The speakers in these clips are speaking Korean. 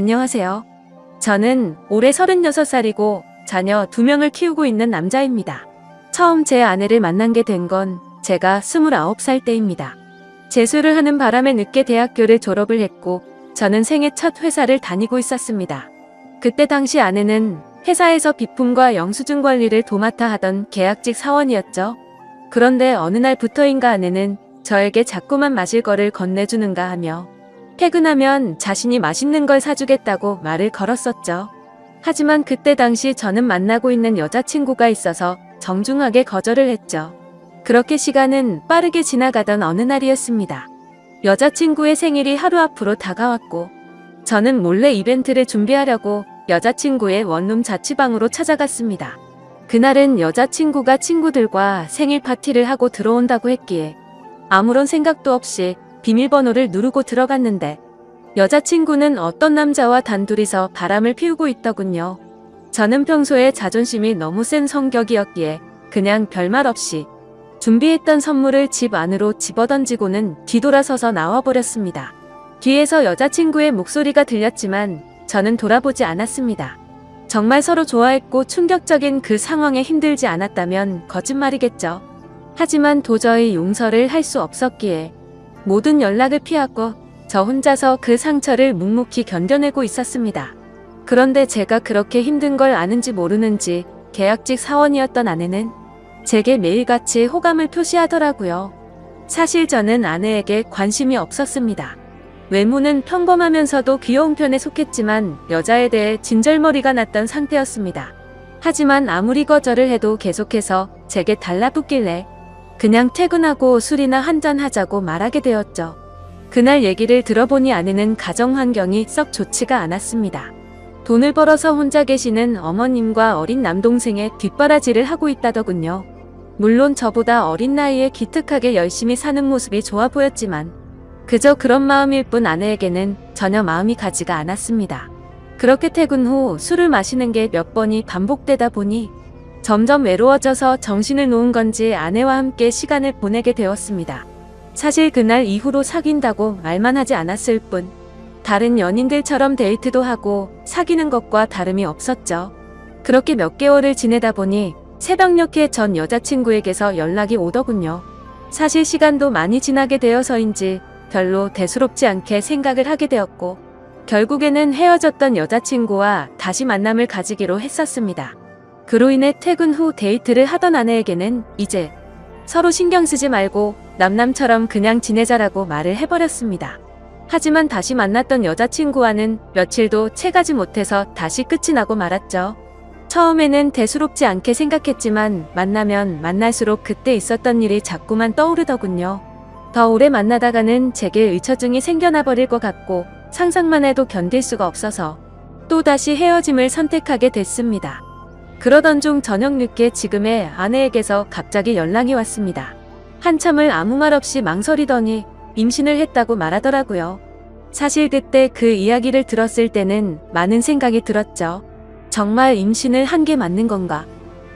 안녕하세요. 저는 올해 36살이고 자녀 2명을 키우고 있는 남자입니다. 처음 제 아내를 만나게 된 건 제가 29살 때입니다. 재수를 하는 바람에 늦게 대학교를 졸업을 했고 저는 생애 첫 회사를 다니고 있었습니다. 그때 당시 아내는 회사에서 비품과 영수증 관리를 도맡아 하던 계약직 사원이었죠. 그런데 어느 날부터인가 아내는 저에게 자꾸만 마실 거를 건네주는가 하며 퇴근하면 자신이 맛있는 걸 사주겠다고 말을 걸었었죠. 하지만 그때 당시 저는 만나고 있는 여자친구가 있어서 정중하게 거절을 했죠. 그렇게 시간은 빠르게 지나가던 어느 날이었습니다. 여자친구의 생일이 하루 앞으로 다가왔고 저는 몰래 이벤트를 준비하려고 여자친구의 원룸 자취방으로 찾아갔습니다. 그날은 여자친구가 친구들과 생일 파티를 하고 들어온다고 했기에 아무런 생각도 없이 비밀번호를 누르고 들어갔는데 여자친구는 어떤 남자와 단둘이서 바람을 피우고 있더군요. 저는 평소에 자존심이 너무 센 성격이었기에 그냥 별말 없이 준비했던 선물을 집 안으로 집어던지고는 뒤돌아서서 나와버렸습니다. 뒤에서 여자친구의 목소리가 들렸지만 저는 돌아보지 않았습니다. 정말 서로 좋아했고 충격적인 그 상황에 힘들지 않았다면 거짓말이겠죠. 하지만 도저히 용서를 할 수 없었기에 모든 연락을 피하고 저 혼자서 그 상처를 묵묵히 견뎌내고 있었습니다. 그런데 제가 그렇게 힘든 걸 아는지 모르는지 계약직 사원이었던 아내는 제게 매일같이 호감을 표시하더라고요. 사실 저는 아내에게 관심이 없었습니다. 외모는 평범하면서도 귀여운 편에 속했지만 여자에 대해 진절머리가 났던 상태였습니다. 하지만 아무리 거절을 해도 계속해서 제게 달라붙길래 그냥 퇴근하고 술이나 한잔하자고 말하게 되었죠. 그날 얘기를 들어보니 아내는 가정 환경이 썩 좋지가 않았습니다. 돈을 벌어서 혼자 계시는 어머님과 어린 남동생의 뒷바라지를 하고 있다더군요. 물론 저보다 어린 나이에 기특하게 열심히 사는 모습이 좋아 보였지만 그저 그런 마음일 뿐 아내에게는 전혀 마음이 가지가 않았습니다. 그렇게 퇴근 후 술을 마시는 게 몇 번이 반복되다 보니 점점 외로워져서 정신을 놓은 건지 아내와 함께 시간을 보내게 되었습니다. 사실 그날 이후로 사귄다고 말만 하지 않았을 뿐 다른 연인들처럼 데이트도 하고 사귀는 것과 다름이 없었죠. 그렇게 몇 개월을 지내다 보니 새벽녘에 전 여자친구에게서 연락이 오더군요. 사실 시간도 많이 지나게 되어서인지 별로 대수롭지 않게 생각을 하게 되었고 결국에는 헤어졌던 여자친구와 다시 만남을 가지기로 했었습니다. 그로 인해 퇴근 후 데이트를 하던 아내에게는 이제 서로 신경 쓰지 말고 남남처럼 그냥 지내자라고 말을 해버렸습니다. 하지만 다시 만났던 여자친구와는 며칠도 채가지 못해서 다시 끝이 나고 말았죠. 처음에는 대수롭지 않게 생각했지만 만나면 만날수록 그때 있었던 일이 자꾸만 떠오르더군요. 더 오래 만나다가는 제게 의처증이 생겨나 버릴 것 같고 상상만 해도 견딜 수가 없어서 또다시 헤어짐을 선택하게 됐습니다. 그러던 중 저녁 늦게 지금의 아내에게서 갑자기 연락이 왔습니다. 한참을 아무 말 없이 망설이더니 임신을 했다고 말하더라고요. 사실 그때 그 이야기를 들었을 때는 많은 생각이 들었죠. 정말 임신을 한 게 맞는 건가?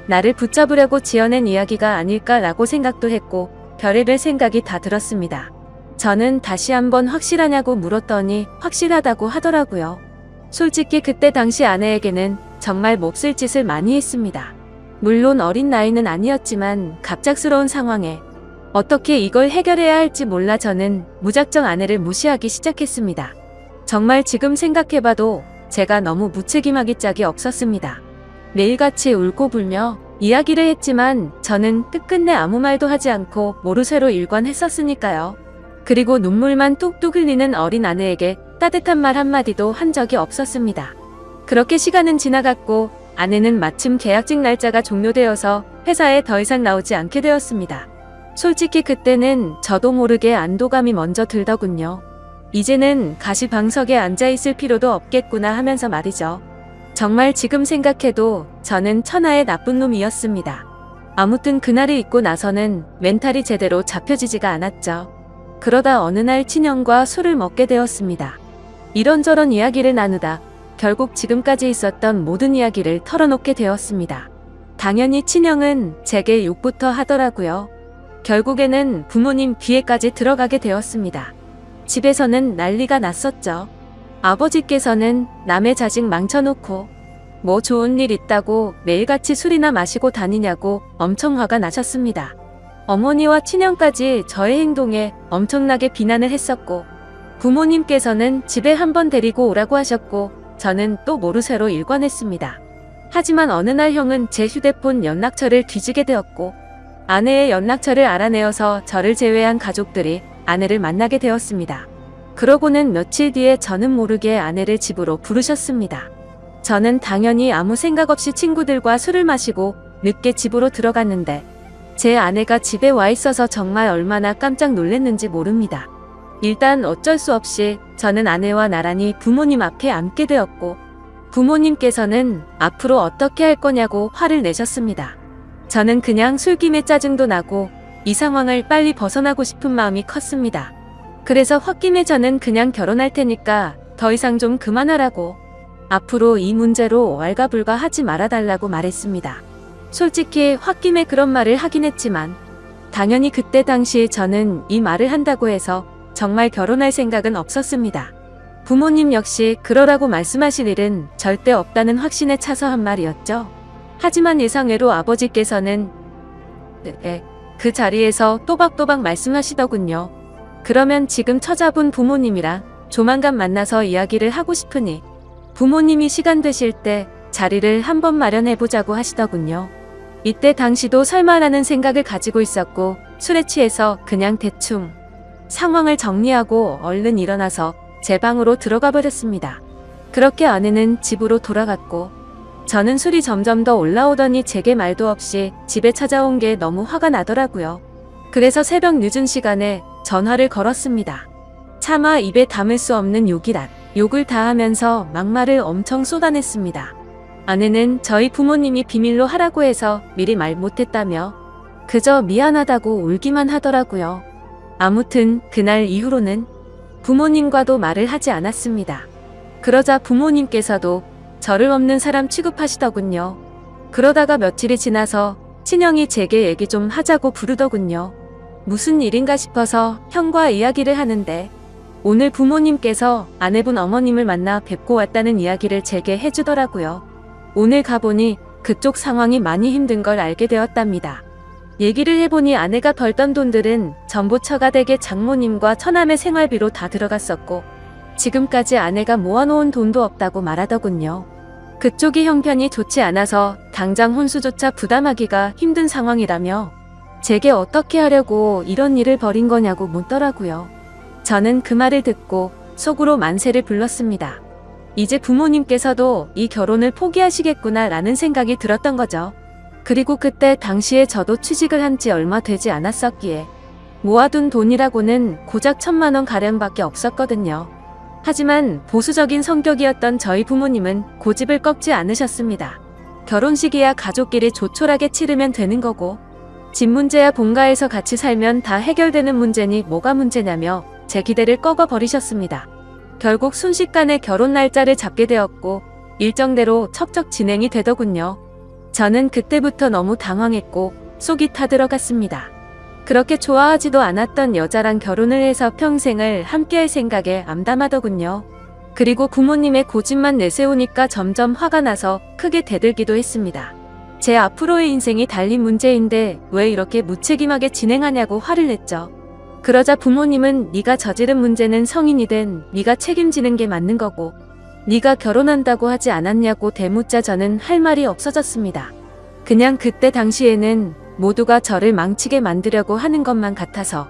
나를 붙잡으려고 지어낸 이야기가 아닐까라고 생각도 했고 별의별 생각이 다 들었습니다. 저는 다시 한번 확실하냐고 물었더니 확실하다고 하더라고요. 솔직히 그때 당시 아내에게는 정말 몹쓸 짓을 많이 했습니다. 물론 어린 나이는 아니었지만 갑작스러운 상황에 어떻게 이걸 해결해야 할지 몰라 저는 무작정 아내를 무시하기 시작했습니다. 정말 지금 생각해봐도 제가 너무 무책임하기 짝이 없었습니다. 매일같이 울고 불며 이야기를 했지만 저는 끝끝내 아무 말도 하지 않고 모르쇠로 일관했었으니까요. 그리고 눈물만 뚝뚝 흘리는 어린 아내에게 따뜻한 말 한마디도 한 적이 없었습니다. 그렇게 시간은 지나갔고 아내는 마침 계약직 날짜가 종료되어서 회사에 더 이상 나오지 않게 되었습니다. 솔직히 그때는 저도 모르게 안도감이 먼저 들더군요. 이제는 가시방석에 앉아있을 필요도 없겠구나 하면서 말이죠. 정말 지금 생각해도 저는 천하의 나쁜 놈이었습니다. 아무튼 그날이 있고 나서는 멘탈이 제대로 잡혀지지가 않았죠. 그러다 어느 날 친형과 술을 먹게 되었습니다. 이런저런 이야기를 나누다 결국 지금까지 있었던 모든 이야기를 털어놓게 되었습니다. 당연히 친형은 제게 욕부터 하더라고요. 결국에는 부모님 귀에까지 들어가게 되었습니다. 집에서는 난리가 났었죠. 아버지께서는 남의 자식 망쳐놓고 뭐 좋은 일 있다고 매일같이 술이나 마시고 다니냐고 엄청 화가 나셨습니다. 어머니와 친형까지 저의 행동에 엄청나게 비난을 했었고, 부모님께서는 집에 한번 데리고 오라고 하셨고, 저는 또 모르쇠로 일관했습니다. 하지만 어느 날 형은 제 휴대폰 연락처를 뒤지게 되었고, 아내의 연락처를 알아내어서 저를 제외한 가족들이 아내를 만나게 되었습니다. 그러고는 며칠 뒤에 저는 모르게 아내를 집으로 부르셨습니다. 저는 당연히 아무 생각 없이 친구들과 술을 마시고 늦게 집으로 들어갔는데, 제 아내가 집에 와 있어서 정말 얼마나 깜짝 놀랐는지 모릅니다. 일단 어쩔 수 없이 저는 아내와 나란히 부모님 앞에 앉게 되었고, 부모님께서는 앞으로 어떻게 할 거냐고 화를 내셨습니다. 저는 그냥 술김에 짜증도 나고 이 상황을 빨리 벗어나고 싶은 마음이 컸습니다. 그래서 홧김에 저는 그냥 결혼할 테니까 더 이상 좀 그만하라고, 앞으로 이 문제로 왈가불가 하지 말아달라고 말했습니다. 솔직히 홧김에 그런 말을 하긴 했지만, 당연히 그때 당시 저는 이 말을 한다고 해서 정말 결혼할 생각은 없었습니다. 부모님 역시 그러라고 말씀하실 일은 절대 없다는 확신에 차서 한 말이었죠. 하지만 예상외로 아버지께서는 그 자리에서 또박또박 말씀하시더군요. 그러면 지금 처자분 부모님이랑 조만간 만나서 이야기를 하고 싶으니 부모님이 시간 되실 때 자리를 한번 마련해보자고 하시더군요. 이때 당시도 설마라는 생각을 가지고 있었고, 술에 취해서 그냥 대충 상황을 정리하고 얼른 일어나서 제 방으로 들어가 버렸습니다. 그렇게 아내는 집으로 돌아갔고, 저는 술이 점점 더 올라오더니 제게 말도 없이 집에 찾아온 게 너무 화가 나더라고요. 그래서 새벽 늦은 시간에 전화를 걸었습니다. 차마 입에 담을 수 없는 욕을 다 하면서 막말을 엄청 쏟아냈습니다. 아내는 저희 부모님이 비밀로 하라고 해서 미리 말 못했다며 그저 미안하다고 울기만 하더라고요. 아무튼 그날 이후로는 부모님과도 말을 하지 않았습니다. 그러자 부모님께서도 저를 없는 사람 취급하시더군요. 그러다가 며칠이 지나서 친형이 제게 얘기 좀 하자고 부르더군요. 무슨 일인가 싶어서 형과 이야기를 하는데, 오늘 부모님께서 아내분 어머님을 만나 뵙고 왔다는 이야기를 제게 해주더라고요. 오늘 가보니 그쪽 상황이 많이 힘든 걸 알게 되었답니다. 얘기를 해보니 아내가 벌던 돈들은 전부 처가댁의 장모님과 처남의 생활비로 다 들어갔었고, 지금까지 아내가 모아놓은 돈도 없다고 말하더군요. 그쪽이 형편이 좋지 않아서 당장 혼수조차 부담하기가 힘든 상황이라며 제게 어떻게 하려고 이런 일을 벌인 거냐고 묻더라고요. 저는 그 말을 듣고 속으로 만세를 불렀습니다. 이제 부모님께서도 이 결혼을 포기하시겠구나 라는 생각이 들었던 거죠. 그리고 그때 당시에 저도 취직을 한 지 얼마 되지 않았었기에 모아둔 돈이라고는 고작 1,000만 원 가량밖에 없었거든요. 하지만 보수적인 성격이었던 저희 부모님은 고집을 꺾지 않으셨습니다. 결혼식이야 가족끼리 조촐하게 치르면 되는 거고, 집 문제야 본가에서 같이 살면 다 해결되는 문제니 뭐가 문제냐며 제 기대를 꺾어버리셨습니다. 결국 순식간에 결혼 날짜를 잡게 되었고, 일정대로 척척 진행이 되더군요. 저는 그때부터 너무 당황했고 속이 타들어갔습니다. 그렇게 좋아하지도 않았던 여자랑 결혼을 해서 평생을 함께할 생각에 암담하더군요. 그리고 부모님의 고집만 내세우니까 점점 화가 나서 크게 대들기도 했습니다. 제 앞으로의 인생이 달린 문제인데 왜 이렇게 무책임하게 진행하냐고 화를 냈죠. 그러자 부모님은 네가 저지른 문제는 성인이된 네가 책임지는 게 맞는 거고, 네가 결혼한다고 하지 않았냐고 대묻자 저는 할 말이 없어졌습니다. 그냥 그때 당시에는 모두가 저를 망치게 만들려고 하는 것만 같아서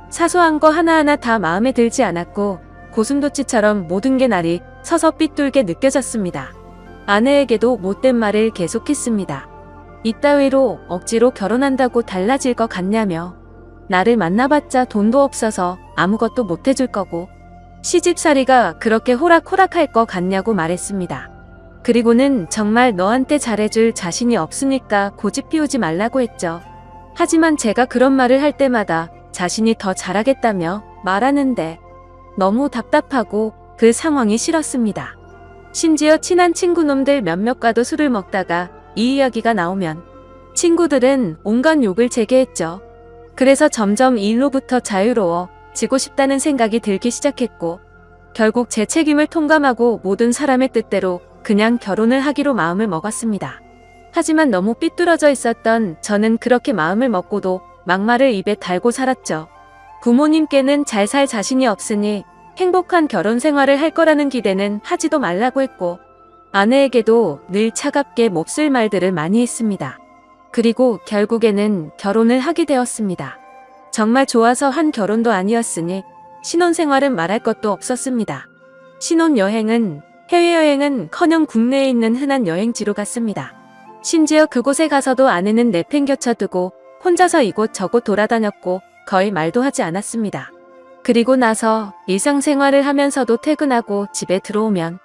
사소한 거 하나하나 다 마음에 들지 않았고, 고슴도치처럼 모든 게 날이 서서 삐뚤게 느껴졌습니다. 아내에게도 못된 말을 계속했습니다. 이따위로 억지로 결혼한다고 달라질 것 같냐며, 나를 만나봤자 돈도 없어서 아무것도 못해줄 거고, 시집살이가 그렇게 호락호락할 것 같냐고 말했습니다. 그리고는 정말 너한테 잘해줄 자신이 없으니까 고집 피우지 말라고 했죠. 하지만 제가 그런 말을 할 때마다 자신이 더 잘하겠다며 말하는데 너무 답답하고 그 상황이 싫었습니다. 심지어 친한 친구놈들 몇몇과도 술을 먹다가 이 이야기가 나오면 친구들은 온갖 욕을 제게 했죠. 그래서 점점 이 일로부터 자유로워지고 싶다는 생각이 들기 시작했고, 결국 제 책임을 통감하고 모든 사람의 뜻대로 그냥 결혼을 하기로 마음을 먹었습니다. 하지만 너무 삐뚤어져 있었던 저는 그렇게 마음을 먹고도 막말을 입에 달고 살았죠. 부모님께는 잘 살 자신이 없으니 행복한 결혼 생활을 할 거라는 기대는 하지도 말라고 했고, 아내에게도 늘 차갑게 몹쓸 말들을 많이 했습니다. 그리고 결국에는 결혼을 하게 되었습니다. 정말 좋아서 한 결혼도 아니었으니 신혼생활은 말할 것도 없었습니다. 신혼여행은 해외여행은커녕 국내에 있는 흔한 여행지로 갔습니다. 심지어 그곳에 가서도 아내는 내팽겨쳐 두고 혼자서 이곳 저곳 돌아다녔고 거의 말도 하지 않았습니다. 그리고 나서 일상생활을 하면서도 퇴근하고 집에 들어오면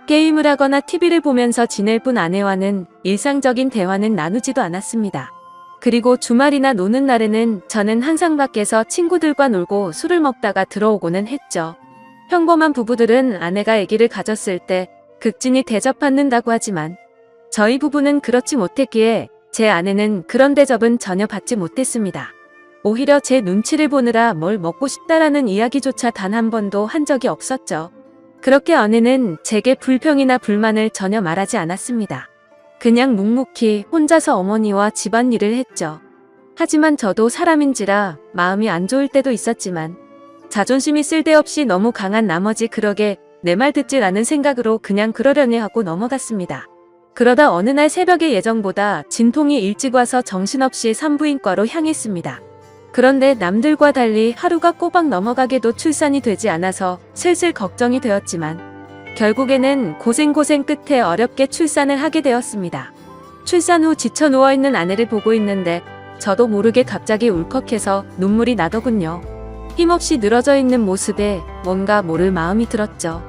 게임을 하거나 TV를 보면서 지낼 뿐 아내와는 일상적인 대화는 나누지도 않았습니다. 그리고 주말이나 노는 날에는 저는 항상 밖에서 친구들과 놀고 술을 먹다가 들어오고는 했죠. 평범한 부부들은 아내가 아기를 가졌을 때 극진히 대접받는다고 하지만 저희 부부는 그렇지 못했기에 제 아내는 그런 대접은 전혀 받지 못했습니다. 오히려 제 눈치를 보느라 뭘 먹고 싶다라는 이야기조차 단 한 번도 한 적이 없었죠. 그렇게 아내는 제게 불평이나 불만을 전혀 말하지 않았습니다. 그냥 묵묵히 혼자서 어머니와 집안일을 했죠. 하지만 저도 사람인지라 마음이 안 좋을 때도 있었지만 자존심이 쓸데없이 너무 강한 나머지 그러게 내 말 듣질 않은 생각으로 그냥 그러려니 하고 넘어갔습니다. 그러다 어느 날 새벽에 예정보다 진통이 일찍 와서 정신없이 산부인과로 향했습니다. 그런데 남들과 달리 하루가 꼬박 넘어가게도 출산이 되지 않아서 슬슬 걱정이 되었지만 결국에는 고생 끝에 어렵게 출산을 하게 되었습니다. 출산 후 지쳐 누워있는 아내를 보고 있는데 저도 모르게 갑자기 울컥해서 눈물이 나더군요. 힘없이 늘어져 있는 모습에 뭔가 모를 마음이 들었죠.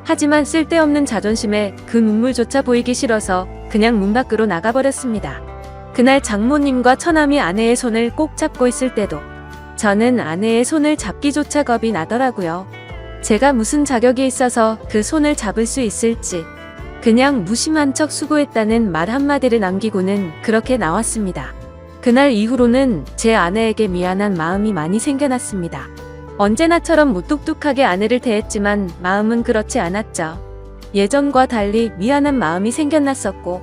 하지만 쓸데없는 자존심에 그 눈물조차 보이기 싫어서 그냥 문 밖으로 나가버렸습니다. 그날 장모님과 처남이 아내의 손을 꼭 잡고 있을 때도 저는 아내의 손을 잡기조차 겁이 나더라고요. 제가 무슨 자격이 있어서 그 손을 잡을 수 있을지 그냥 무심한 척 수고했다는 말 한마디를 남기고는 그렇게 나왔습니다. 그날 이후로는 제 아내에게 미안한 마음이 많이 생겨났습니다. 언제나처럼 무뚝뚝하게 아내를 대했지만 마음은 그렇지 않았죠. 예전과 달리 미안한 마음이 생겨났었고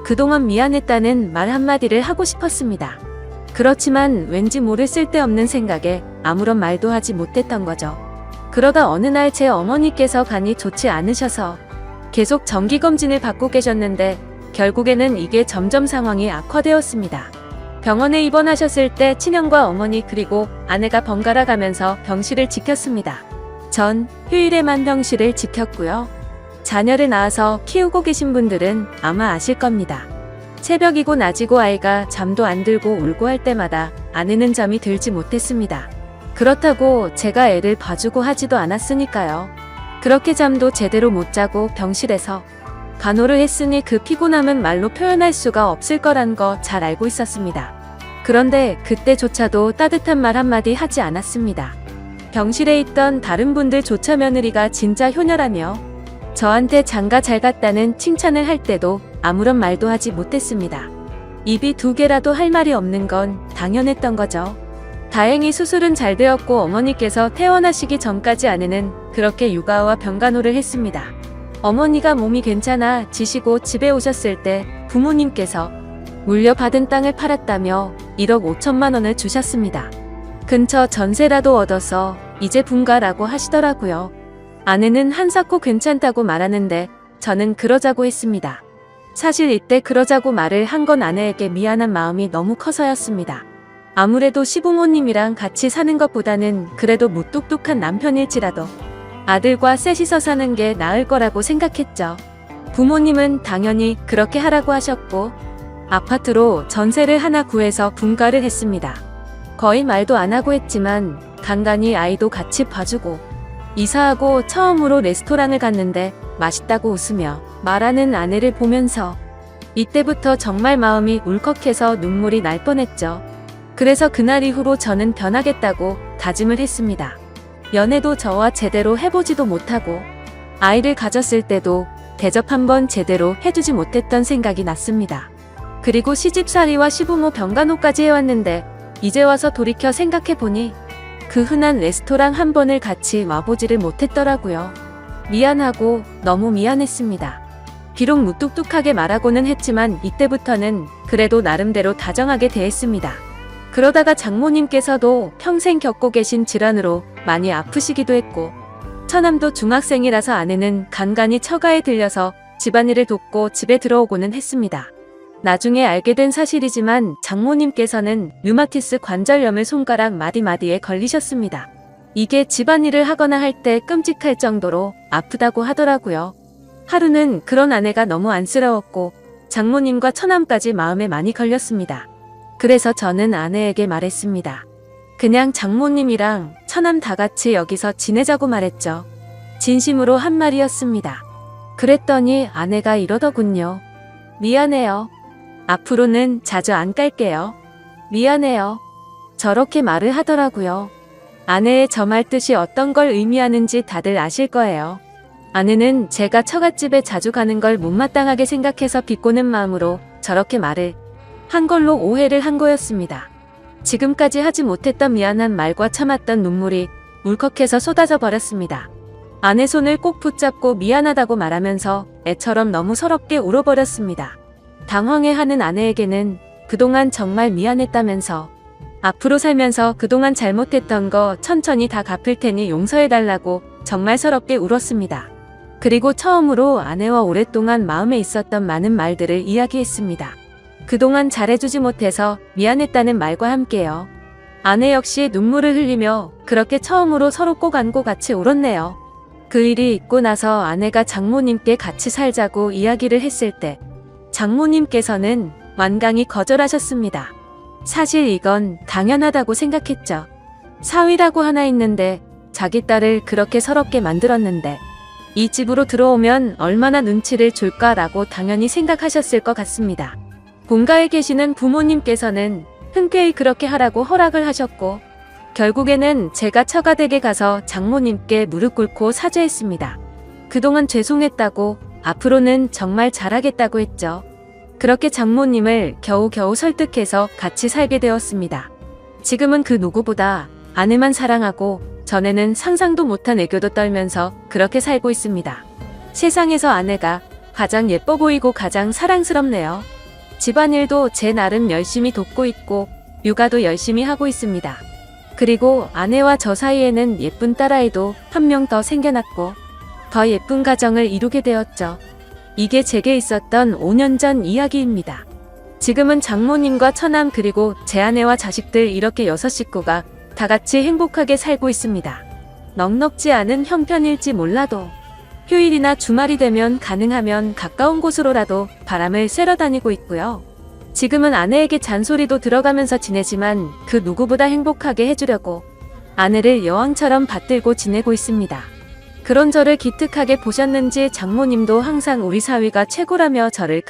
그동안 미안했다는 말 한마디를 하고 싶었습니다. 그렇지만 왠지 모를 쓸데없는 생각에 아무런 말도 하지 못했던 거죠. 그러다 어느 날 제 어머니께서 간이 좋지 않으셔서 계속 정기검진을 받고 계셨는데 결국에는 이게 점점 상황이 악화되었습니다. 병원에 입원하셨을 때 친형과 어머니 그리고 아내가 번갈아 가면서 병실을 지켰습니다. 전 휴일에만 병실을 지켰고요. 자녀를 낳아서 키우고 계신 분들은 아마 아실 겁니다. 새벽이고 낮이고 아이가 잠도 안 들고 울고 할 때마다 아내는 잠이 들지 못했습니다. 그렇다고 제가 애를 봐주고 하지도 않았으니까요. 그렇게 잠도 제대로 못 자고 병실에서 간호를 했으니 그 피곤함은 말로 표현할 수가 없을 거란 거 잘 알고 있었습니다. 그런데 그때조차도 따뜻한 말 한마디 하지 않았습니다. 병실에 있던 다른 분들조차 며느리가 진짜 효녀라며 저한테 장가 잘 갔다는 칭찬을 할 때도 아무런 말도 하지 못했습니다. 입이 두 개라도 할 말이 없는 건 당연했던 거죠. 다행히 수술은 잘 되었고 어머니께서 퇴원하시기 전까지 아내는 그렇게 육아와 병간호를 했습니다. 어머니가 몸이 괜찮아지시고 집에 오셨을 때 부모님께서 물려받은 땅을 팔았다며 1억 5천만 원을 주셨습니다. 근처 전세라도 얻어서 이제 분가라고 하시더라고요. 아내는 한사코 괜찮다고 말하는데 저는 그러자고 했습니다. 사실 이때 그러자고 말을 한 건 아내에게 미안한 마음이 너무 커서였습니다. 아무래도 시부모님이랑 같이 사는 것보다는 그래도 무뚝뚝한 남편일지라도 아들과 셋이서 사는 게 나을 거라고 생각했죠. 부모님은 당연히 그렇게 하라고 하셨고 아파트로 전세를 하나 구해서 분가를 했습니다. 거의 말도 안 하고 했지만 간간히 아이도 같이 봐주고 이사하고 처음으로 레스토랑을 갔는데 맛있다고 웃으며 말하는 아내를 보면서 이때부터 정말 마음이 울컥해서 눈물이 날 뻔했죠. 그래서 그날 이후로 저는 변하겠다고 다짐을 했습니다. 연애도 저와 제대로 해보지도 못하고 아이를 가졌을 때도 대접 한번 제대로 해주지 못했던 생각이 났습니다. 그리고 시집살이와 시부모 병간호까지 해왔는데 이제 와서 돌이켜 생각해보니 그 흔한 레스토랑 한 번을 같이 와보지를 못했더라고요. 미안하고 너무 미안했습니다. 비록 무뚝뚝하게 말하고는 했지만 이때부터는 그래도 나름대로 다정하게 대했습니다. 그러다가 장모님께서도 평생 겪고 계신 질환으로 많이 아프시기도 했고 처남도 중학생이라서 아내는 간간히 처가에 들려서 집안일을 돕고 집에 들어오고는 했습니다. 나중에 알게 된 사실이지만 장모님께서는 류마티스 관절염을 손가락 마디마디에 걸리셨습니다. 이게 집안일을 하거나 할 때 끔찍할 정도로 아프다고 하더라고요. 하루는 그런 아내가 너무 안쓰러웠고 장모님과 처남까지 마음에 많이 걸렸습니다. 그래서 저는 아내에게 말했습니다. 그냥 장모님이랑 처남 다 같이 여기서 지내자고 말했죠. 진심으로 한 말이었습니다. 그랬더니 아내가 이러더군요. 미안해요. 앞으로는 자주 안 갈게요. 미안해요. 저렇게 말을 하더라고요. 아내의 저 말 뜻이 어떤 걸 의미하는지 다들 아실 거예요. 아내는 제가 처갓집에 자주 가는 걸 못마땅하게 생각해서 비꼬는 마음으로 저렇게 말을 한 걸로 오해를 한 거였습니다. 지금까지 하지 못했던 미안한 말과 참았던 눈물이 울컥해서 쏟아져 버렸습니다. 아내 손을 꼭 붙잡고 미안하다고 말하면서 애처럼 너무 서럽게 울어버렸습니다. 당황해하는 아내에게는 그동안 정말 미안했다면서 앞으로 살면서 그동안 잘못했던 거 천천히 다 갚을 테니 용서해달라고 정말 서럽게 울었습니다. 그리고 처음으로 아내와 오랫동안 마음에 있었던 많은 말들을 이야기했습니다. 그동안 잘해주지 못해서 미안했다는 말과 함께요. 아내 역시 눈물을 흘리며 그렇게 처음으로 서로 꼭 안고 같이 울었네요. 그 일이 있고 나서 아내가 장모님께 같이 살자고 이야기를 했을 때 장모님께서는 완강히 거절하셨습니다. 사실 이건 당연하다고 생각했죠. 사위라고 하나 있는데 자기 딸을 그렇게 서럽게 만들었는데 이 집으로 들어오면 얼마나 눈치를 줄까라고 당연히 생각하셨을 것 같습니다. 본가에 계시는 부모님께서는 흔쾌히 그렇게 하라고 허락을 하셨고 결국에는 제가 처가댁에 가서 장모님께 무릎 꿇고 사죄했습니다. 그동안 죄송했다고 앞으로는 정말 잘하겠다고 했죠. 그렇게 장모님을 겨우겨우 설득해서 같이 살게 되었습니다. 지금은 그 누구보다 아내만 사랑하고 전에는 상상도 못한 애교도 떨면서 그렇게 살고 있습니다. 세상에서 아내가 가장 예뻐 보이고 가장 사랑스럽네요. 집안일도 제 나름 열심히 돕고 있고 육아도 열심히 하고 있습니다. 그리고 아내와 저 사이에는 예쁜 딸아이도 한 명 더 생겨났고 더 예쁜 가정을 이루게 되었죠. 이게 제게 있었던 5년 전 이야기입니다. 지금은 장모님과 처남 그리고 제 아내와 자식들 이렇게 6식구가 다 같이 행복하게 살고 있습니다. 넉넉지 않은 형편일지 몰라도 휴일이나 주말이 되면 가능하면 가까운 곳으로라도 바람을 쐬러 다니고 있고요. 지금은 아내에게 잔소리도 들어가면서 지내지만 그 누구보다 행복하게 해주려고 아내를 여왕처럼 받들고 지내고 있습니다. 그런 저를 기특하게 보셨는지 장모님도 항상 우리 사위가 최고라며 저를